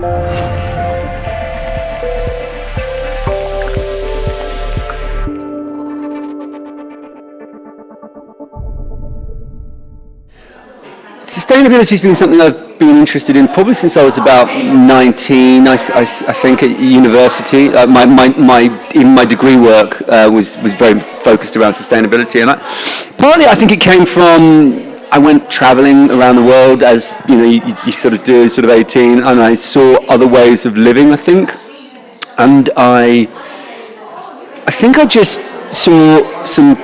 Sustainability has been something I've been interested in probably since I was about 19. I think at university, my degree work was very focused around sustainability, and partly I think it came from I went travelling around the world as you sort of do, sort of 18, and I saw other ways of living. I think, and I think I just saw some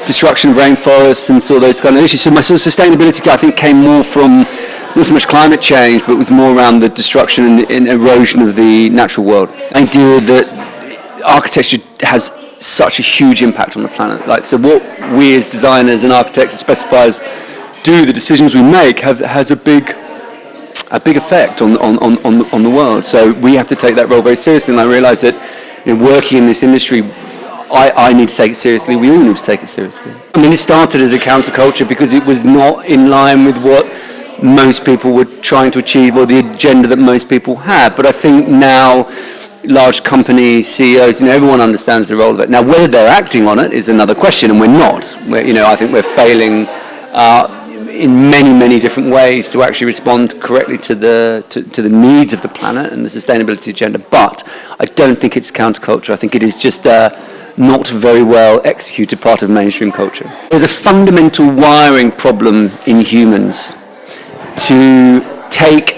destruction of rainforests and saw those kind of issues. So my sort of sustainability, I think, came more from not so much climate change, but it was more around the destruction and erosion of the natural world. The idea that architecture has such a huge impact on the planet. Like, so what we as designers and architects and specifiers do, the decisions we make, has a big effect on the world. So we have to take that role very seriously. And I realise that working in this industry, I need to take it seriously. We all need to take it seriously. I mean, it started as a counterculture because it was not in line with what most people were trying to achieve or the agenda that most people have. But I think now large companies, CEOs, everyone understands the role of it. Now, whether they're acting on it is another question, and we're not. I think we're failing in many different ways to actually respond correctly to the needs of the planet and the sustainability agenda. But I don't think it's counterculture. I think it is just not very well executed part of mainstream culture. There's a fundamental wiring problem in humans to take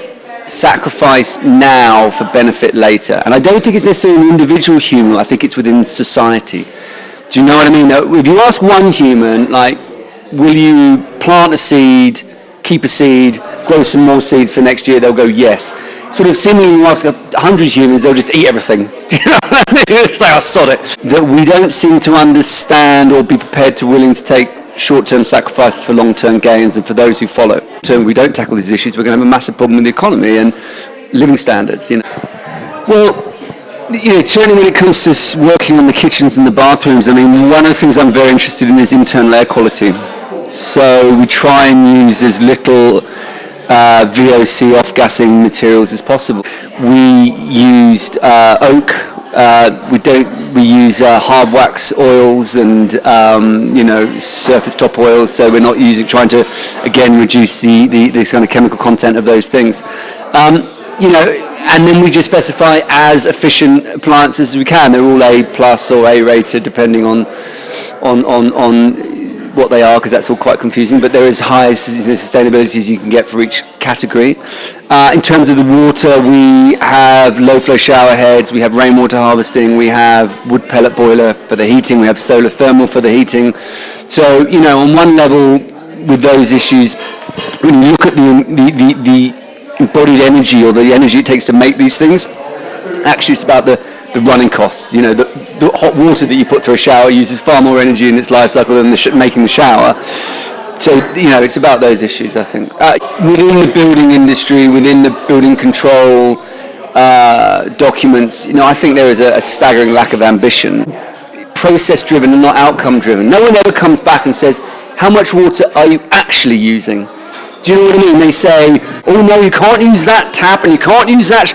sacrifice now for benefit later. And I don't think it's necessarily an individual human, I think it's within society. Do you know what I mean? If you ask one human, like, will you plant a seed, keep a seed, grow some more seeds for next year, they'll go yes. Sort of seemingly, you ask 100 humans, they'll just eat everything. You know what I mean? It's like, I'll sod it. That we don't seem to understand or be prepared to willing to take short-term sacrifices for long-term gains and for those who follow. So we don't tackle these issues, we're going to have a massive problem with the economy and living standards. Well, certainly when it comes to working on the kitchens and the bathrooms, I mean, one of the things I'm very interested in is internal air quality. So we try and use as little VOC off-gassing materials as possible. We used oak. We use hard wax oils and surface top oils. So we're not trying to again reduce this kind of chemical content of those things. And then we just specify as efficient appliances as we can. They're all A+ or A rated, depending on what they are, because that's all quite confusing, but there is high sustainability as you can get for each category. In terms of the water, we have low flow shower heads, we have rainwater harvesting, we have wood pellet boiler for the heating, we have solar thermal for the heating. So, on one level with those issues, when you look at the embodied energy or the energy it takes to make these things, actually it's about the running costs. The hot water that you put through a shower uses far more energy in its life cycle than making the shower. So, it's about those issues, I think. Within the building industry, within the building control documents, I think there is a staggering lack of ambition. Process-driven and not outcome-driven. No one ever comes back and says, how much water are you actually using? Do you know what I mean? They say, oh no, you can't use that tap and you can't use that.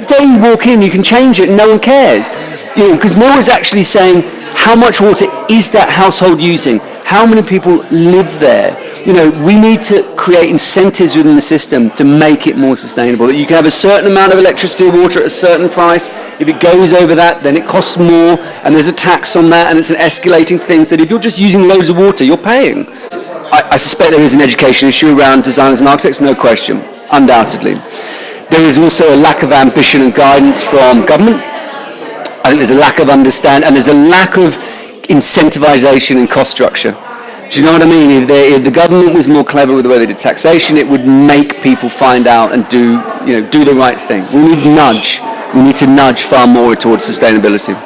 The day you walk in, you can change it and no one cares. Because no one's actually saying, how much water is that household using? How many people live there? We need to create incentives within the system to make it more sustainable. That you can have a certain amount of electricity or water at a certain price. If it goes over that, then it costs more, and there's a tax on that, and it's an escalating thing. So if you're just using loads of water, you're paying. I suspect there is an education issue around designers and architects, no question, undoubtedly. There is also a lack of ambition and guidance from government. I think there's a lack of understanding, and there's a lack of incentivization and cost structure. Do you know what I mean? If the government was more clever with the way they did taxation, it would make people find out and do the right thing. We need to nudge far more towards sustainability.